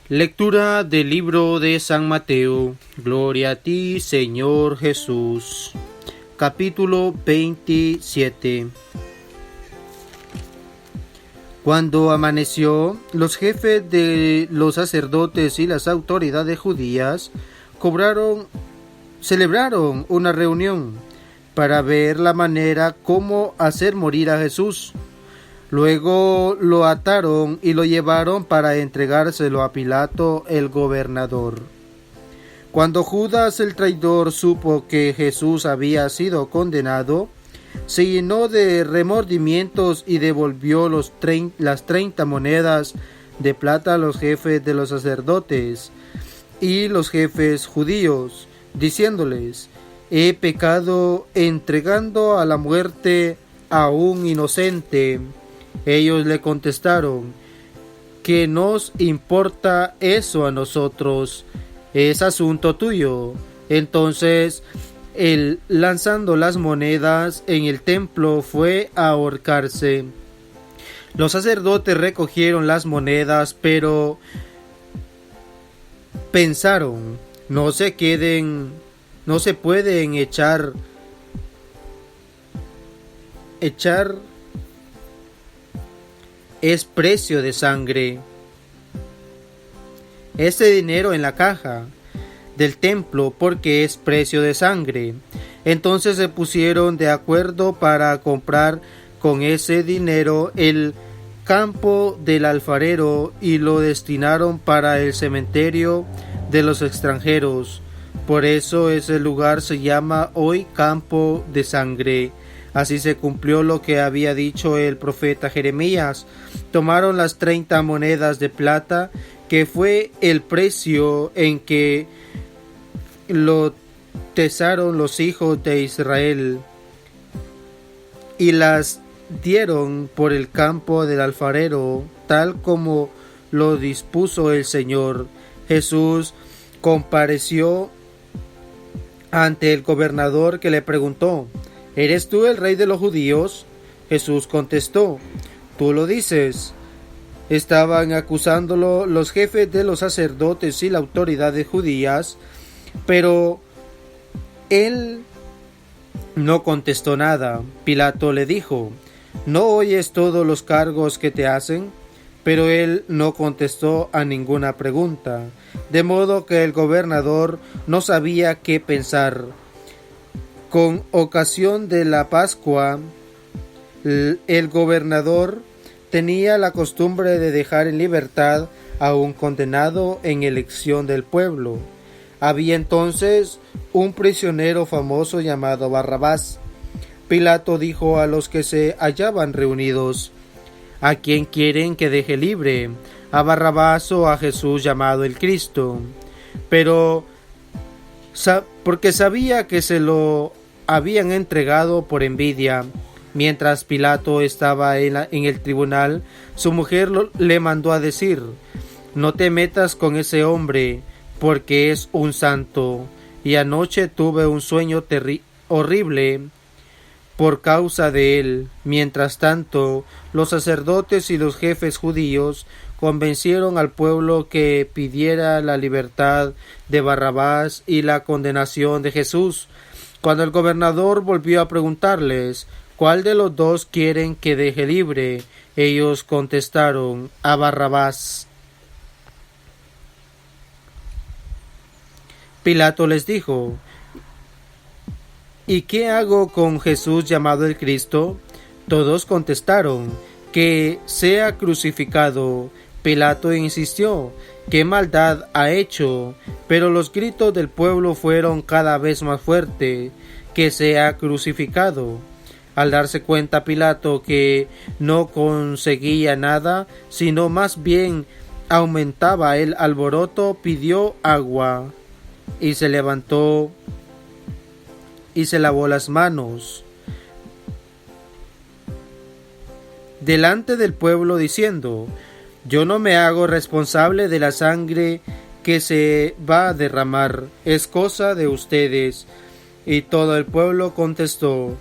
Lectura del libro de San Mateo. Gloria a ti, Señor Jesús. Capítulo 27. Cuando amaneció, los jefes de los sacerdotes y las autoridades judías celebraron una reunión para ver la manera cómo hacer morir a Jesús. Luego lo ataron y lo llevaron para entregárselo a Pilato, el gobernador. Cuando Judas el traidor supo que Jesús había sido condenado, se llenó de remordimientos y devolvió las 30 monedas de plata a los jefes de los sacerdotes y los jefes judíos, diciéndoles: he pecado entregando a la muerte a un inocente. Ellos le contestaron: ¿qué nos importa eso a nosotros? Es asunto tuyo. Entonces él, lanzando las monedas en el templo, fue a ahorcarse. Los sacerdotes recogieron las monedas, pero pensaron: no se pueden echar es precio de sangre ese dinero en la caja del templo, porque es precio de sangre. Entonces se pusieron de acuerdo para comprar con ese dinero el campo del alfarero y lo destinaron para el cementerio de los extranjeros. Por eso ese lugar se llama hoy Campo de Sangre. Así se cumplió lo que había dicho el profeta Jeremías. Tomaron las 30 monedas de plata, que fue el precio en que lo tesaron los hijos de Israel, y las dieron por el campo del alfarero, tal como lo dispuso el Señor. Jesús compareció ante el gobernador, que le preguntó: ¿eres tú el rey de los judíos? Jesús contestó: tú lo dices. Estaban acusándolo los jefes de los sacerdotes y las autoridades judías, pero él no contestó nada. Pilato le dijo: ¿no oyes todos los cargos que te hacen? Pero él no contestó a ninguna pregunta, de modo que el gobernador no sabía qué pensar. Con ocasión de la Pascua, el gobernador tenía la costumbre de dejar en libertad a un condenado en elección del pueblo. Había entonces un prisionero famoso llamado Barrabás. Pilato dijo a los que se hallaban reunidos: ¿a quién quieren que deje libre? ¿A Barrabás o a Jesús llamado el Cristo? Pero porque sabía que se lo habían entregado por envidia. Mientras Pilato estaba en el tribunal, su mujer le mandó a decir: no te metas con ese hombre, porque es un santo, y anoche tuve un sueño horrible por causa de él. Mientras tanto, los sacerdotes y los jefes judíos convencieron al pueblo que pidiera la libertad de Barrabás y la condenación de Jesús. Cuando el gobernador volvió a preguntarles: ¿cuál de los dos quieren que deje libre?, ellos contestaron: a Barrabás. Pilato les dijo: ¿y qué hago con Jesús llamado el Cristo? Todos contestaron: que sea crucificado. Pilato insistió: ¿qué maldad ha hecho? Pero los gritos del pueblo fueron cada vez más fuertes: que sea crucificado. Al darse cuenta Pilato que no conseguía nada, sino más bien aumentaba el alboroto, pidió agua y se levantó y se lavó las manos delante del pueblo, diciendo: yo no me hago responsable de la sangre que se va a derramar, es cosa de ustedes. Y todo el pueblo contestó: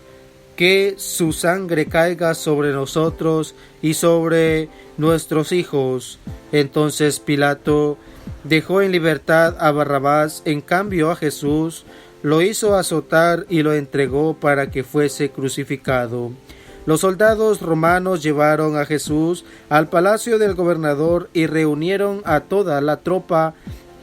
que su sangre caiga sobre nosotros y sobre nuestros hijos. Entonces Pilato dejó en libertad a Barrabás, en cambio a Jesús lo hizo azotar y lo entregó para que fuese crucificado. Los soldados romanos llevaron a Jesús al palacio del gobernador y reunieron a toda la tropa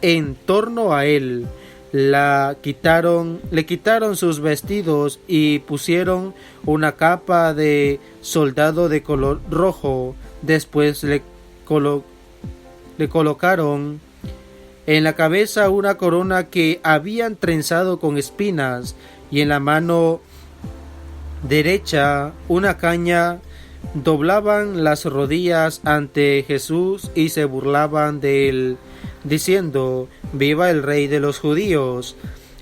en torno a él. Le quitaron sus vestidos y pusieron una capa de soldado de color rojo. Después le colocaron en la cabeza una corona que habían trenzado con espinas y en la mano derecha una caña. Doblaban las rodillas ante Jesús y se burlaban de él, diciendo: «¡Viva el Rey de los judíos!».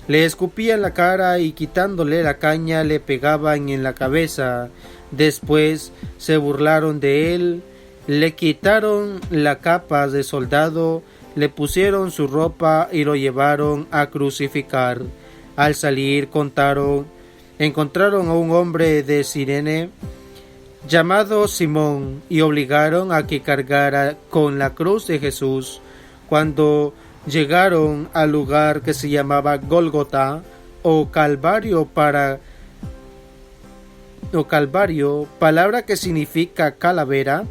Le escupían la cara y quitándole la caña le pegaban en la cabeza. Después se burlaron de él, le quitaron la capa de soldado, le pusieron su ropa y lo llevaron a crucificar. Al salir encontraron a un hombre de Cirene llamado Simón y obligaron a que cargara con la cruz de Jesús. Cuando llegaron al lugar que se llamaba Gólgota o Calvario, palabra que significa calavera,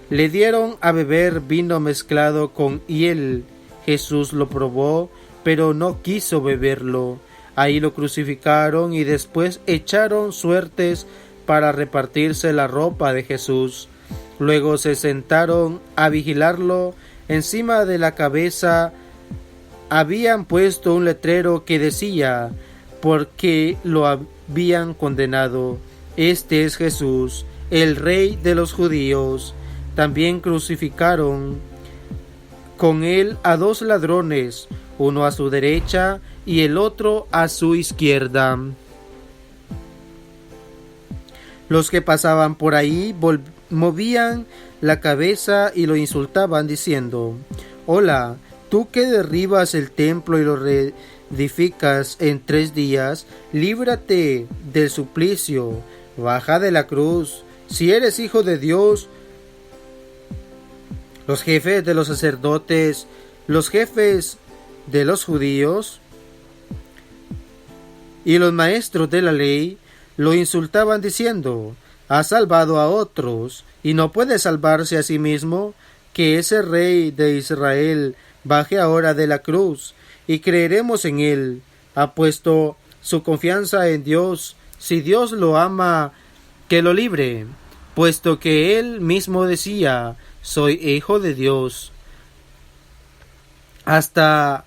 le dieron a beber vino mezclado con hiel. Jesús lo probó, pero no quiso beberlo. Ahí lo crucificaron y después echaron suertes para repartirse la ropa de Jesús. Luego se sentaron a vigilarlo. Encima de la cabeza habían puesto un letrero que decía, porque lo habían condenado: «Este es Jesús, el Rey de los judíos». También crucificaron con él a 2 ladrones, uno a su derecha y el otro a su izquierda. Los que pasaban por ahí movían la cabeza y lo insultaban diciendo: «Hola, tú que derribas el templo y lo reedificas en 3 días, líbrate del suplicio, baja de la cruz, si eres hijo de Dios». Los jefes de los sacerdotes, los jefes de los judíos y los maestros de la ley lo insultaban diciendo: «Ha salvado a otros y no puede salvarse a sí mismo. Que ese Rey de Israel baje ahora de la cruz y creeremos en él». Ha puesto su confianza en Dios. Si Dios lo ama, que lo libre, puesto que él mismo decía: «Soy hijo de Dios». Hasta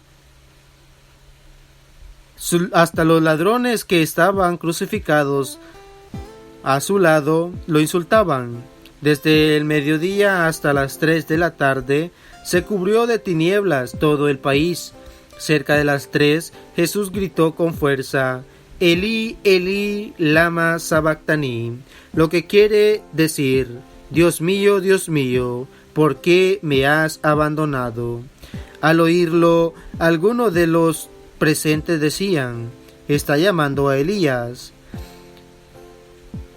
los ladrones que estaban crucificados a su lado lo insultaban. Desde el mediodía hasta las 3 de la tarde se cubrió de tinieblas todo el país. Cerca de las 3, Jesús gritó con fuerza: «Elí, Elí, lama sabactani», lo que quiere decir: Dios mío, ¿por qué me has abandonado?». Al oírlo, algunos de los presentes decían: «Está llamando a Elías».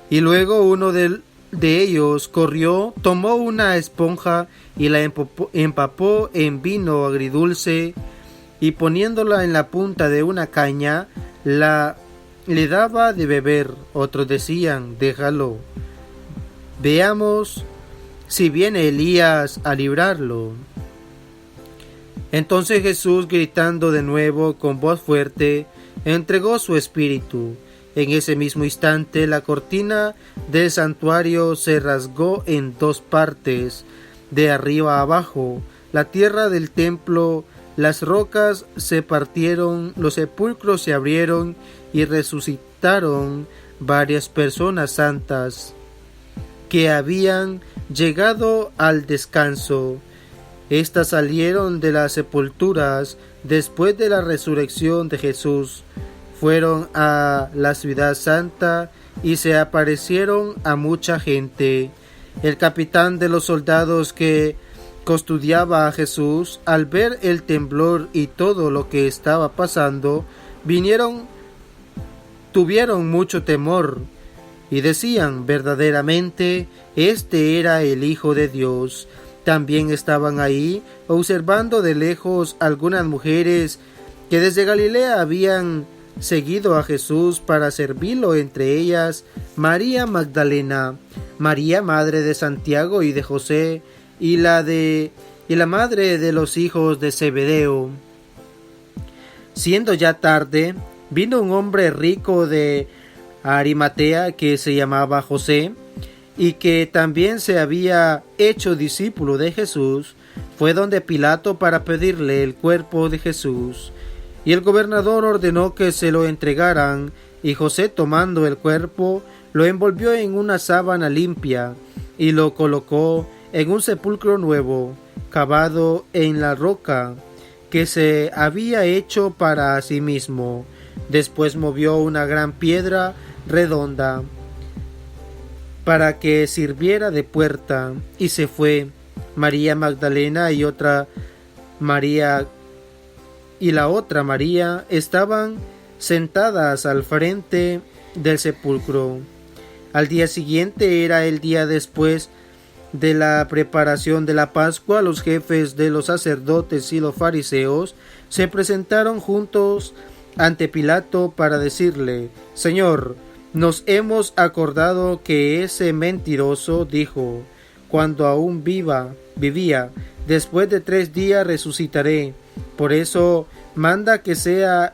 Y luego uno de ellos corrió, tomó una esponja y la empapó en vino agridulce y poniéndola en la punta de una caña, le daba de beber. Otros decían: «Déjalo, veamos si viene Elías a librarlo». Entonces Jesús, gritando de nuevo con voz fuerte, entregó su espíritu. En ese mismo instante la cortina del santuario se rasgó en 2 partes, de arriba a abajo. La tierra del templo, las rocas se partieron, los sepulcros se abrieron y resucitaron varias personas santas que habían llegado al descanso. Estas salieron de las sepulturas después de la resurrección de Jesús, fueron a la ciudad santa y se aparecieron a mucha gente. El capitán de los soldados que custodiaba a Jesús, al ver el temblor y todo lo que estaba pasando, tuvieron mucho temor y decían: verdaderamente, este era el Hijo de Dios. También estaban ahí, observando de lejos, algunas mujeres que desde Galilea habían seguido a Jesús para servirlo, entre ellas María Magdalena, María madre de Santiago y de José, y la madre de los hijos de Zebedeo. Siendo ya tarde, vino un hombre rico de Arimatea que se llamaba José, y que también se había hecho discípulo de Jesús. Fue donde Pilato para pedirle el cuerpo de Jesús. Y el gobernador ordenó que se lo entregaran, y José, tomando el cuerpo, lo envolvió en una sábana limpia, y lo colocó en un sepulcro nuevo, cavado en la roca, que se había hecho para sí mismo. Después movió una gran piedra redonda para que sirviera de puerta, y se fue. María Magdalena y la otra María estaban sentadas al frente del sepulcro. Al día siguiente, era el día después de la preparación de la Pascua, los jefes de los sacerdotes y los fariseos se presentaron juntos ante Pilato para decirle: Señor, nos hemos acordado que ese mentiroso dijo, cuando aún vivía, después de 3 días resucitaré. Por eso manda que sea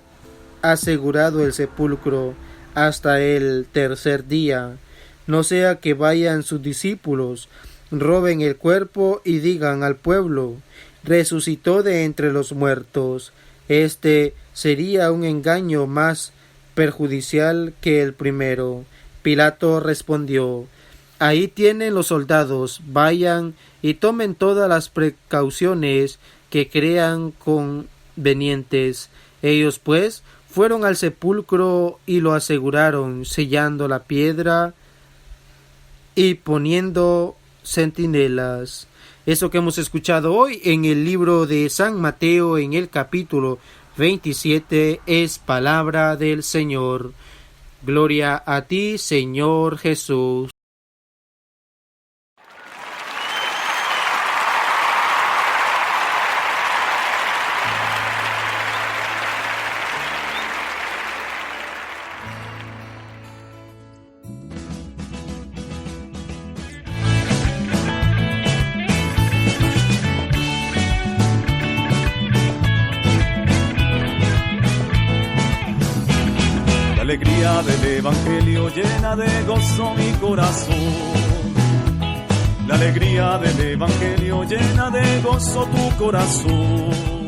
asegurado el sepulcro hasta el 3er día, no sea que vayan sus discípulos, roben el cuerpo y digan al pueblo: resucitó de entre los muertos. Este sería un engaño más perjudicial que el primero. Pilato respondió: ahí tienen los soldados, vayan y tomen todas las precauciones que crean convenientes. Ellos pues fueron al sepulcro y lo aseguraron, sellando la piedra y poniendo centinelas. Eso que hemos escuchado hoy en el libro de San Mateo, en el capítulo 27, es palabra del Señor. Gloria a ti, Señor Jesús. La alegría del Evangelio llena de gozo mi corazón. La alegría del Evangelio llena de gozo tu corazón.